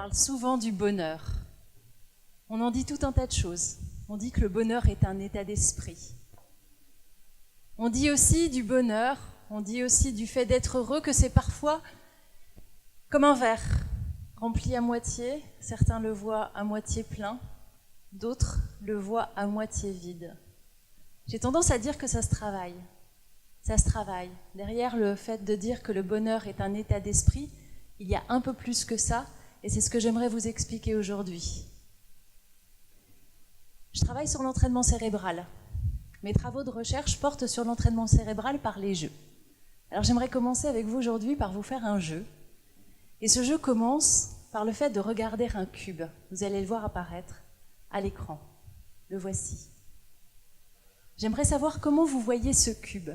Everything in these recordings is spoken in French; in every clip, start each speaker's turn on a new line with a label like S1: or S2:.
S1: parle souvent du bonheur. On en dit tout un tas de choses. On dit que le bonheur est un état d'esprit. On dit aussi du bonheur, on dit aussi du fait d'être heureux, que c'est parfois comme un verre, rempli à moitié. Certains le voient à moitié plein, d'autres le voient à moitié vide. J'ai tendance à dire que ça se travaille. Ça se travaille. Derrière le fait de dire que le bonheur est un état d'esprit, il y a un peu plus que ça, et c'est ce que j'aimerais vous expliquer aujourd'hui. Je travaille sur l'entraînement cérébral. Mes travaux de recherche portent sur l'entraînement cérébral par les jeux. Alors j'aimerais commencer avec vous aujourd'hui par vous faire un jeu. Et ce jeu commence par le fait de regarder un cube. Vous allez le voir apparaître à l'écran. Le voici. J'aimerais savoir comment vous voyez ce cube.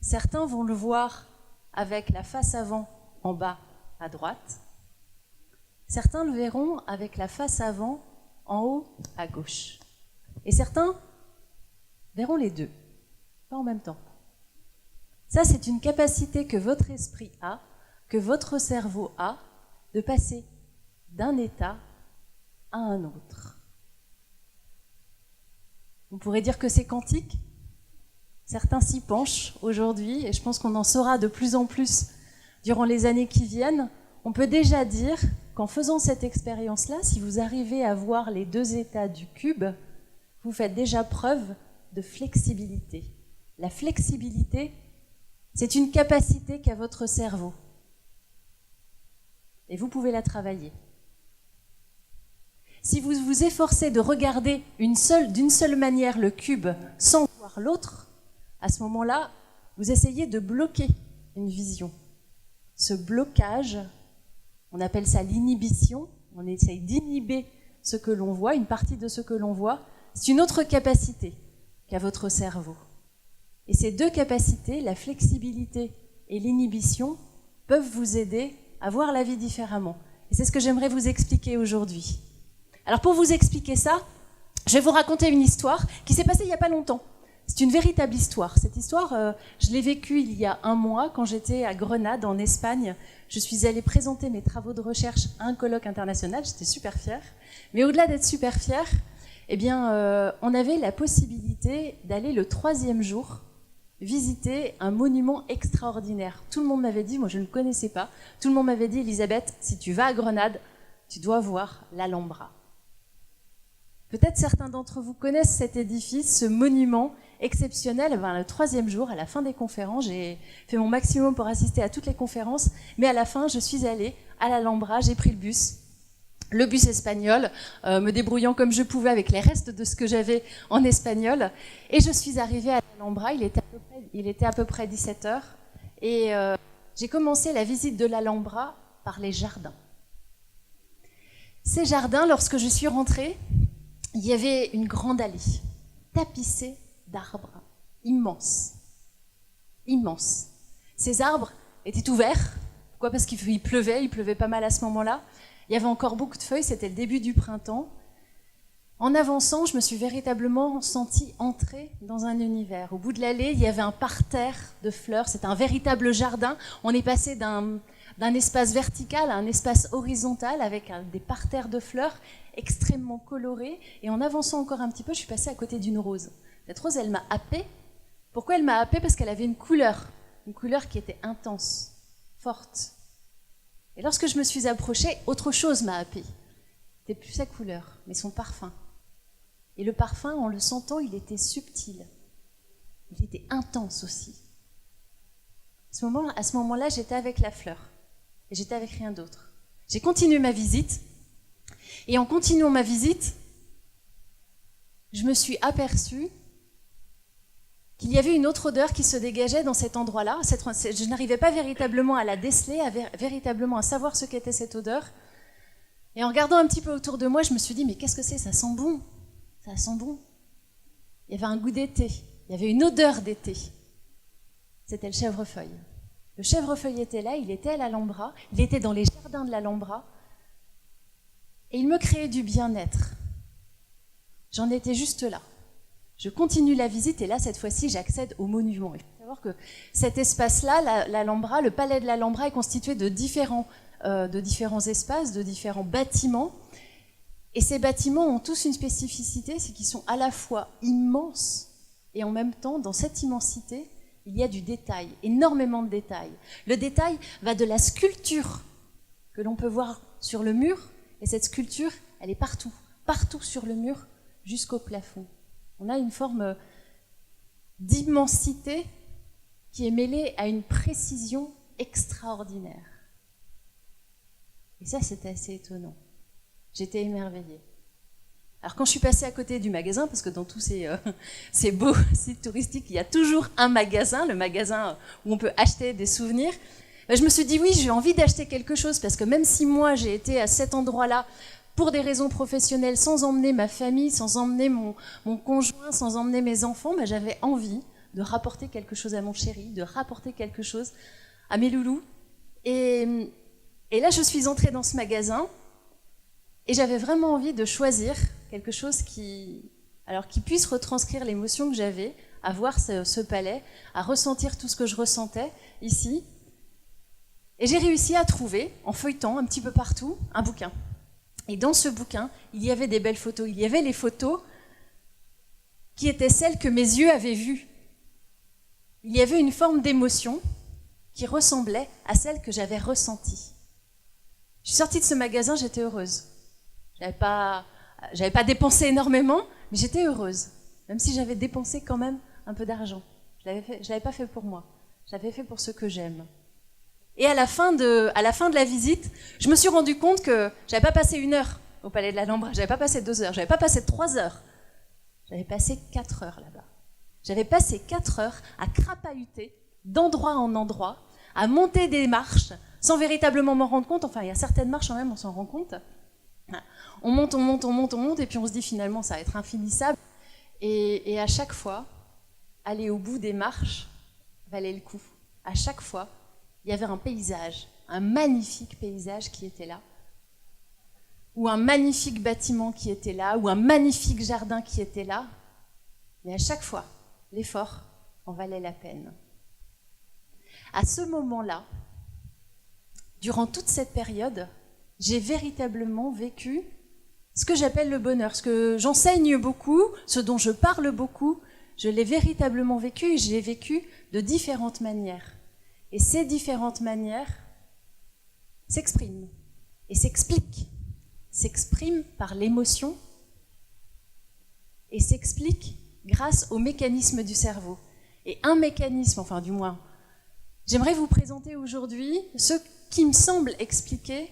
S1: Certains vont le voir avec la face avant en bas à droite. Certains le verront avec la face avant en haut à gauche. Et certains verront les deux, pas en même temps. Ça, c'est une capacité que votre esprit a, que votre cerveau a, de passer d'un état à un autre. On pourrait dire que c'est quantique. Certains s'y penchent aujourd'hui, et je pense qu'on en saura de plus en plus durant les années qui viennent. On peut déjà dire qu'en faisant cette expérience-là, si vous arrivez à voir les deux états du cube, vous faites déjà preuve de flexibilité. La flexibilité, c'est une capacité qu'a votre cerveau. Et vous pouvez la travailler. Si vous vous efforcez de regarder d'une seule manière le cube sans voir l'autre, à ce moment-là, vous essayez de bloquer une vision. Ce blocage, on appelle ça l'inhibition, on essaye d'inhiber ce que l'on voit, une partie de ce que l'on voit, c'est une autre capacité qu'a votre cerveau. Et ces deux capacités, la flexibilité et l'inhibition, peuvent vous aider à voir la vie différemment. Et c'est ce que j'aimerais vous expliquer aujourd'hui. Alors pour vous expliquer ça, je vais vous raconter une histoire qui s'est passée il n'y a pas longtemps. C'est une véritable histoire. Cette histoire, je l'ai vécue il y a un mois quand j'étais à Grenade, en Espagne. Je suis allée présenter mes travaux de recherche à un colloque international. J'étais super fière. Mais au-delà d'être super fière, eh bien, on avait la possibilité d'aller le 3e jour visiter un monument extraordinaire. Tout le monde m'avait dit, moi je ne connaissais pas, tout le monde m'avait dit, Elisabeth, si tu vas à Grenade, tu dois voir l'Alhambra. Peut-être certains d'entre vous connaissent cet édifice, ce monument exceptionnel. Ben, le 3e jour, à la fin des conférences, j'ai fait mon maximum pour assister à toutes les conférences, mais à la fin, je suis allée à l'Alhambra, j'ai pris le bus espagnol, me débrouillant comme je pouvais avec les restes de ce que j'avais en espagnol, et je suis arrivée à l'Alhambra, il était à peu près 17h, et j'ai commencé la visite de l'Alhambra par les jardins. Ces jardins, lorsque je suis rentrée, il y avait une grande allée, tapissée d'arbres, immenses, immenses. Ces arbres étaient ouverts. Pourquoi ? Parce qu'il pleuvait pas mal à ce moment-là. Il y avait encore beaucoup de feuilles, c'était le début du printemps. En avançant, je me suis véritablement sentie entrer dans un univers. Au bout de l'allée, il y avait un parterre de fleurs, c'était un véritable jardin. On est passé d'un espace vertical à un espace horizontal avec des parterres de fleurs extrêmement colorées. Et en avançant encore un petit peu, je suis passée à côté d'une rose. Cette rose, elle m'a happée. Pourquoi elle m'a happée ? Parce qu'elle avait une couleur qui était intense, forte. Et lorsque je me suis approchée, autre chose m'a happée. C'était plus sa couleur, mais son parfum. Et le parfum, en le sentant, il était subtil. Il était intense aussi. À ce moment-là, j'étais avec la fleur. Et j'étais avec rien d'autre. J'ai continué ma visite. Et en continuant ma visite, je me suis aperçue qu'il y avait une autre odeur qui se dégageait dans cet endroit-là. Je n'arrivais pas véritablement à la déceler, véritablement à savoir ce qu'était cette odeur. Et en regardant un petit peu autour de moi, je me suis dit, mais qu'est-ce que c'est ? Ça sent bon. Ça sent bon. Il y avait un goût d'été. Il y avait une odeur d'été. C'était le chèvrefeuille. Le chèvrefeuille était là, il était à l'Alhambra, il était dans les jardins de l'Alhambra. Et il me créait du bien-être. J'en étais juste là. Je continue la visite et là, cette fois-ci, j'accède au monument. Il faut savoir que cet espace-là, l'Alhambra, le palais de l'Alhambra est constitué de différents espaces, de différents bâtiments. Et ces bâtiments ont tous une spécificité, c'est qu'ils sont à la fois immenses et en même temps, dans cette immensité, il y a du détail, énormément de détails. Le détail va de la sculpture que l'on peut voir sur le mur, et cette sculpture, elle est partout, partout sur le mur, jusqu'au plafond. On a une forme d'immensité qui est mêlée à une précision extraordinaire. Et ça, c'était assez étonnant. J'étais émerveillée. Alors quand je suis passée à côté du magasin, parce que dans tous ces beaux sites touristiques, il y a toujours un magasin, le magasin où on peut acheter des souvenirs, je me suis dit oui, j'ai envie d'acheter quelque chose, parce que même si moi j'ai été à cet endroit-là pour des raisons professionnelles, sans emmener ma famille, sans emmener mon conjoint, sans emmener mes enfants, j'avais envie de rapporter quelque chose à mon chéri, de rapporter quelque chose à mes loulous. Et là, je suis entrée dans ce magasin, et j'avais vraiment envie de choisir quelque chose qui puisse retranscrire l'émotion que j'avais à voir ce palais, à ressentir tout ce que je ressentais ici. Et j'ai réussi à trouver, en feuilletant un petit peu partout, un bouquin. Et dans ce bouquin, il y avait des belles photos. Il y avait les photos qui étaient celles que mes yeux avaient vues. Il y avait une forme d'émotion qui ressemblait à celle que j'avais ressentie. Je suis sortie de ce magasin, j'étais heureuse. J'avais pas dépensé énormément, mais j'étais heureuse. Même si j'avais dépensé quand même un peu d'argent. Je l'avais pas fait pour moi. Je l'avais fait pour ceux que j'aime. Et à la fin de la visite, je me suis rendu compte que j'avais pas passé 1 heure au Palais de l'Alhambra, j'avais pas passé 2 heures, j'avais pas passé 3 heures. J'avais passé 4 heures là-bas. J'avais passé 4 heures à crapahuter d'endroit en endroit, à monter des marches, sans véritablement m'en rendre compte. Enfin, il y a certaines marches quand même, on s'en rend compte. On monte, et puis on se dit finalement ça va être infinissable. Et à chaque fois, aller au bout des marches valait le coup. À chaque fois, il y avait un paysage, un magnifique paysage qui était là, ou un magnifique bâtiment qui était là, ou un magnifique jardin qui était là. Mais à chaque fois, l'effort en valait la peine. À ce moment-là, durant toute cette période, j'ai véritablement vécu ce que j'appelle le bonheur, ce que j'enseigne beaucoup, ce dont je parle beaucoup, je l'ai véritablement vécu et je l'ai vécu de différentes manières. Et ces différentes manières s'expriment et s'expliquent. S'expriment par l'émotion et s'expliquent grâce au mécanisme du cerveau. Et un mécanisme, enfin du moins, j'aimerais vous présenter aujourd'hui ce qui me semble expliquer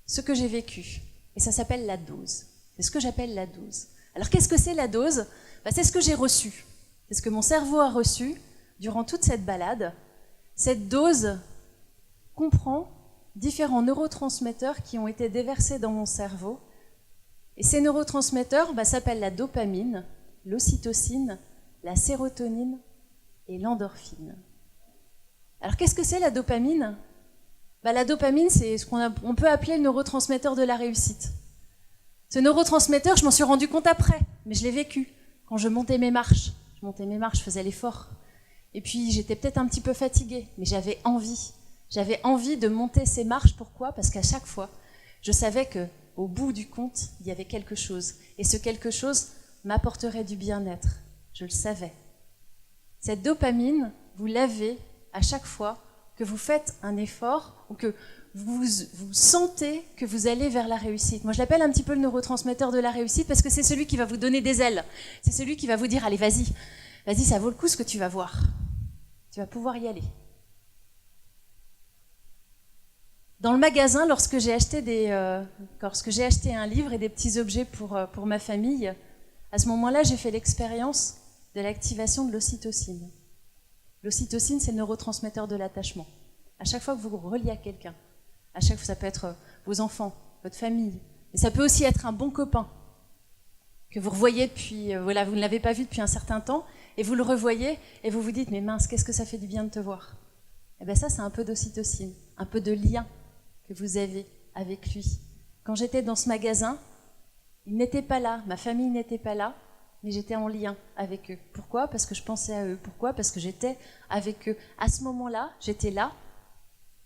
S1: ce que j'ai vécu. Et ça s'appelle la dose. C'est ce que j'appelle la dose. Alors qu'est-ce que c'est la dose ? C'est ce que j'ai reçu. C'est ce que mon cerveau a reçu durant toute cette balade. Cette dose comprend différents neurotransmetteurs qui ont été déversés dans mon cerveau. Et ces neurotransmetteurs s'appellent la dopamine, l'ocytocine, la sérotonine et l'endorphine. Alors qu'est-ce que c'est la dopamine ? La dopamine, c'est ce qu'on peut appeler le neurotransmetteur de la réussite. Ce neurotransmetteur, je m'en suis rendu compte après, mais je l'ai vécu. Quand je montais mes marches, je faisais l'effort. Et puis j'étais peut-être un petit peu fatiguée, mais j'avais envie. J'avais envie de monter ces marches. Pourquoi ? Parce qu'à chaque fois, je savais qu'au bout du compte, il y avait quelque chose. Et ce quelque chose m'apporterait du bien-être. Je le savais. Cette dopamine, vous l'avez à chaque fois que vous faites un effort ou que vous sentez que vous allez vers la réussite. Moi, je l'appelle un petit peu le neurotransmetteur de la réussite parce que c'est celui qui va vous donner des ailes. C'est celui qui va vous dire, allez, vas-y, ça vaut le coup ce que tu vas voir. Tu vas pouvoir y aller. Dans le magasin, lorsque j'ai acheté un livre et des petits objets pour ma famille, à ce moment-là, j'ai fait l'expérience de l'activation de l'ocytocine. L'ocytocine, c'est le neurotransmetteur de l'attachement. À chaque fois que vous reliez à quelqu'un, à chaque fois, ça peut être vos enfants, votre famille, mais ça peut aussi être un bon copain que vous revoyez depuis, vous ne l'avez pas vu depuis un certain temps, et vous le revoyez, et vous vous dites, mais mince, qu'est-ce que ça fait du bien de te voir ? Et bien ça, c'est un peu d'ocytocine, un peu de lien que vous avez avec lui. Quand j'étais dans ce magasin, il n'était pas là, ma famille n'était pas là, mais j'étais en lien avec eux. Pourquoi ? Parce que je pensais à eux. Pourquoi ? Parce que j'étais avec eux. À ce moment-là, j'étais là,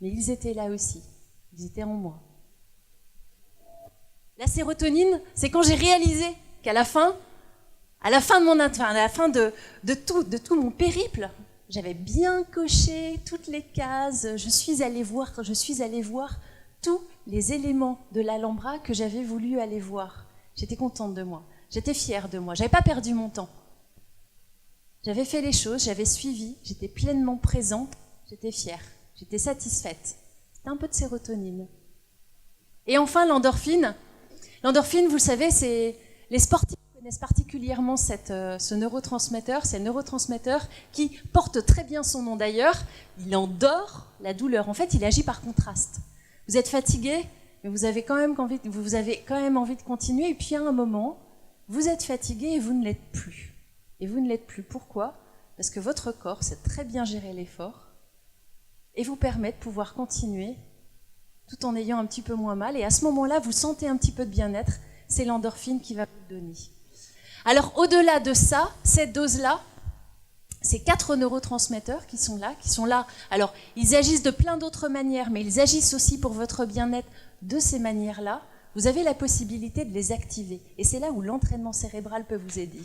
S1: mais ils étaient là aussi. Ils étaient en moi. La sérotonine, c'est quand j'ai réalisé qu'à la fin de tout mon périple, j'avais bien coché toutes les cases. Je suis allée voir tous les éléments de l'Alhambra que j'avais voulu aller voir. J'étais contente de moi. J'étais fière de moi. J'avais pas perdu mon temps. J'avais fait les choses, j'avais suivi, j'étais pleinement présente, j'étais fière, j'étais satisfaite. C'était un peu de sérotonine. Et enfin, l'endorphine. L'endorphine, vous le savez, c'est les sportifs connaissent particulièrement ce neurotransmetteur. C'est le neurotransmetteur qui porte très bien son nom d'ailleurs. Il endort la douleur. En fait, il agit par contraste. Vous êtes fatigué, mais vous avez quand même envie de continuer. Et puis à un moment, vous êtes fatigué et vous ne l'êtes plus. Et vous ne l'êtes plus. Pourquoi ? Parce que votre corps sait très bien gérer l'effort et vous permet de pouvoir continuer tout en ayant un petit peu moins mal. Et à ce moment-là, vous sentez un petit peu de bien-être. C'est l'endorphine qui va vous le donner. Alors, au-delà de ça, cette dose-là, ces 4 neurotransmetteurs qui sont là. Alors, ils agissent de plein d'autres manières, mais ils agissent aussi pour votre bien-être de ces manières-là. Vous avez la possibilité de les activer. Et c'est là où l'entraînement cérébral peut vous aider.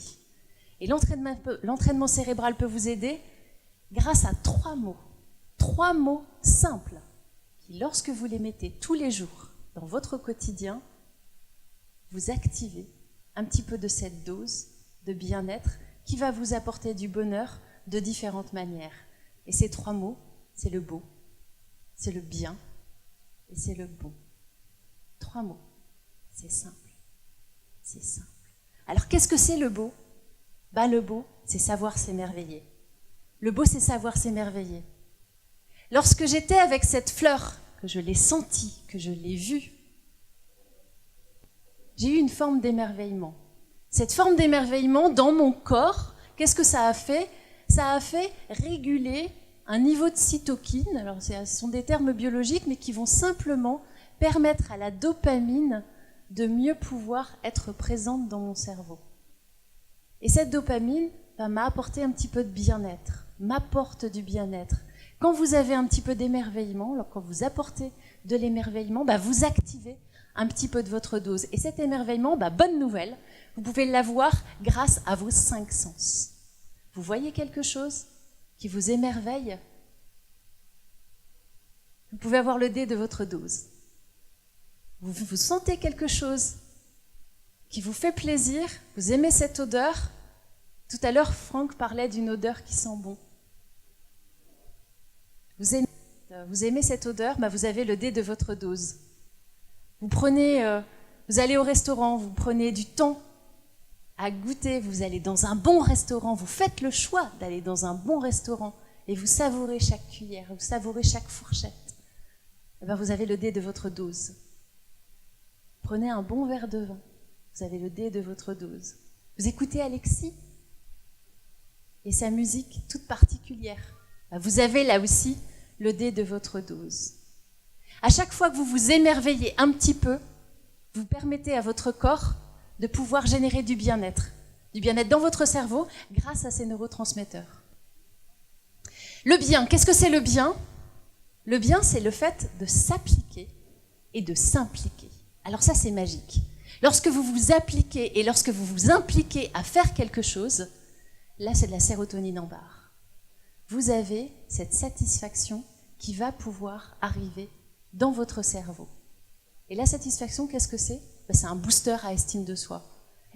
S1: Et l'entraînement cérébral peut vous aider grâce à 3 mots. 3 mots simples qui, lorsque vous les mettez tous les jours dans votre quotidien, vous activez un petit peu de cette dose de bien-être qui va vous apporter du bonheur de différentes manières. Et ces 3 mots, c'est le beau, c'est le bien et c'est le beau. 3 mots, c'est simple, c'est simple. Alors qu'est-ce que c'est le beau ? Le beau, c'est savoir s'émerveiller. Le beau, c'est savoir s'émerveiller. Lorsque j'étais avec cette fleur, que je l'ai sentie, que je l'ai vue, j'ai eu une forme d'émerveillement. Cette forme d'émerveillement dans mon corps, qu'est-ce que ça a fait ? Ça a fait réguler un niveau de cytokine. Alors, ce sont des termes biologiques, mais qui vont simplement permettre à la dopamine de mieux pouvoir être présente dans mon cerveau. Et cette dopamine m'a apporté un petit peu de bien-être, m'apporte du bien-être. Quand vous avez un petit peu d'émerveillement, quand vous apportez de l'émerveillement, vous activez un petit peu de votre dose. Et cet émerveillement, bonne nouvelle, vous pouvez l'avoir grâce à vos 5 sens. Vous voyez quelque chose qui vous émerveille, vous pouvez avoir le dé de votre dose. Vous sentez quelque chose qui vous fait plaisir, vous aimez cette odeur. Tout à l'heure, Franck parlait d'une odeur qui sent bon. Vous aimez cette odeur, vous avez le dé de votre dose. Vous allez au restaurant, vous prenez du temps à goûter, vous allez dans un bon restaurant, vous faites le choix d'aller dans un bon restaurant et vous savourez chaque cuillère, vous savourez chaque fourchette. Vous avez le dé de votre dose. Prenez un bon verre de vin, vous avez le dé de votre dose. Vous écoutez Alexis et sa musique toute particulière. Vous avez là aussi le dé de votre dose. À chaque fois que vous vous émerveillez un petit peu, vous permettez à votre corps de pouvoir générer du bien-être dans votre cerveau grâce à ces neurotransmetteurs. Le bien, qu'est-ce que c'est le bien ? Le bien, c'est le fait de s'appliquer et de s'impliquer. Alors ça, c'est magique. Lorsque vous vous appliquez et lorsque vous vous impliquez à faire quelque chose, là, c'est de la sérotonine en barre. Vous avez cette satisfaction qui va pouvoir arriver dans votre cerveau. Et la satisfaction, qu'est-ce que c'est ? C'est un booster à estime de soi.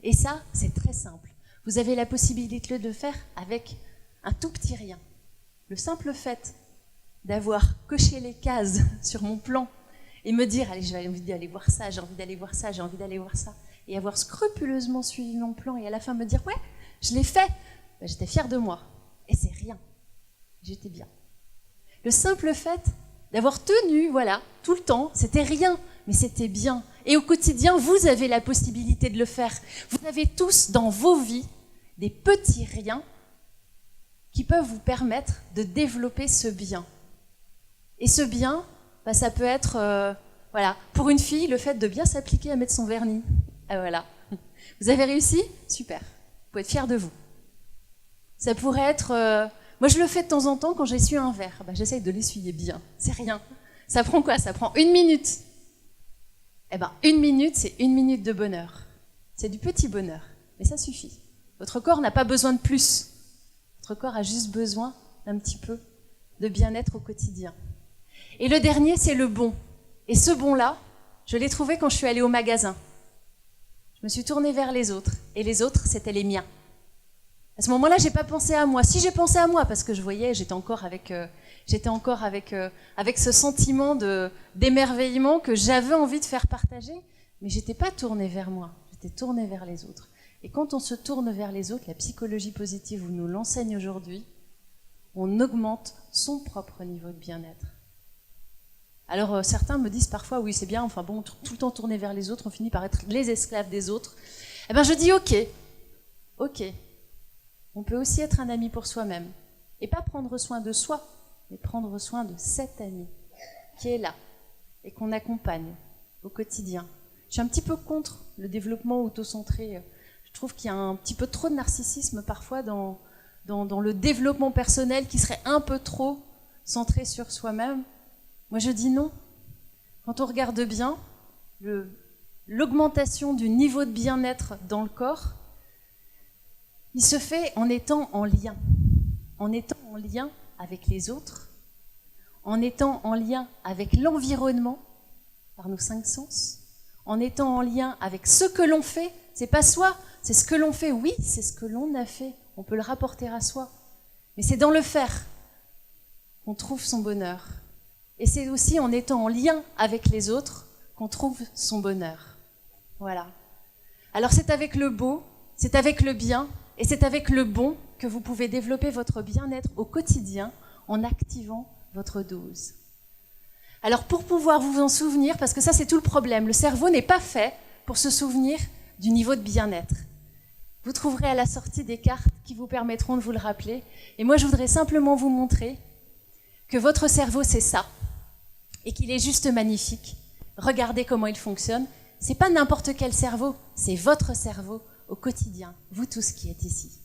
S1: Et ça, c'est très simple. Vous avez la possibilité de le faire avec un tout petit rien. Le simple fait d'avoir coché les cases sur mon plan et me dire, allez, j'ai envie d'aller voir ça, j'ai envie d'aller voir ça, j'ai envie d'aller voir ça, et avoir scrupuleusement suivi mon plan et à la fin me dire, ouais, je l'ai fait, j'étais fière de moi. Et c'est rien. J'étais bien. Le simple fait d'avoir tenu, tout le temps, c'était rien, mais c'était bien. Et au quotidien, vous avez la possibilité de le faire. Vous avez tous dans vos vies des petits riens qui peuvent vous permettre de développer ce bien. Et ce bien, ça peut être, pour une fille, le fait de bien s'appliquer à mettre son vernis. Vous avez réussi ? Super. Vous pouvez être fiers de vous. Ça pourrait être... moi, je le fais de temps en temps quand j'essuie un verre. J'essaye de l'essuyer bien. C'est rien. Ça prend quoi? Ça prend 1 minute. 1 minute, c'est 1 minute de bonheur. C'est du petit bonheur. Mais ça suffit. Votre corps n'a pas besoin de plus. Votre corps a juste besoin d'un petit peu de bien-être au quotidien. Et le dernier, c'est le bon. Et ce bon-là, je l'ai trouvé quand je suis allée au magasin. Je me suis tournée vers les autres. Et les autres, c'était les miens. À ce moment-là, j'ai pas pensé à moi. Si, j'ai pensé à moi, parce que je voyais, j'étais encore avec ce sentiment d'émerveillement que j'avais envie de faire partager, mais j'étais pas tournée vers moi, j'étais tournée vers les autres. Et quand on se tourne vers les autres, la psychologie positive nous l'enseigne aujourd'hui, on augmente son propre niveau de bien-être. Alors certains me disent parfois, oui c'est bien, enfin bon, tout le temps tourner vers les autres, on finit par être les esclaves des autres. Je dis ok, on peut aussi être un ami pour soi-même, et pas prendre soin de soi, mais prendre soin de cet ami qui est là et qu'on accompagne au quotidien. Je suis un petit peu contre le développement autocentré. Je trouve qu'il y a un petit peu trop de narcissisme parfois dans le développement personnel qui serait un peu trop centré sur soi-même. Moi je dis non. Quand on regarde bien, l'augmentation du niveau de bien-être dans le corps, il se fait en étant en lien. En étant en lien avec les autres, en étant en lien avec l'environnement, par nos 5 sens, en étant en lien avec ce que l'on fait, c'est pas soi, c'est ce que l'on fait, oui, c'est ce que l'on a fait, on peut le rapporter à soi, mais c'est dans le faire qu'on trouve son bonheur. Et c'est aussi en étant en lien avec les autres qu'on trouve son bonheur. Voilà. Alors c'est avec le beau, c'est avec le bien, et c'est avec le bon que vous pouvez développer votre bien-être au quotidien en activant votre dose. Alors pour pouvoir vous en souvenir, parce que ça c'est tout le problème, le cerveau n'est pas fait pour se souvenir du niveau de bien-être. Vous trouverez à la sortie des cartes qui vous permettront de vous le rappeler. Et moi je voudrais simplement vous montrer que votre cerveau c'est ça, et qu'il est juste magnifique. Regardez comment il fonctionne. C'est pas n'importe quel cerveau, c'est votre cerveau au quotidien, vous tous qui êtes ici.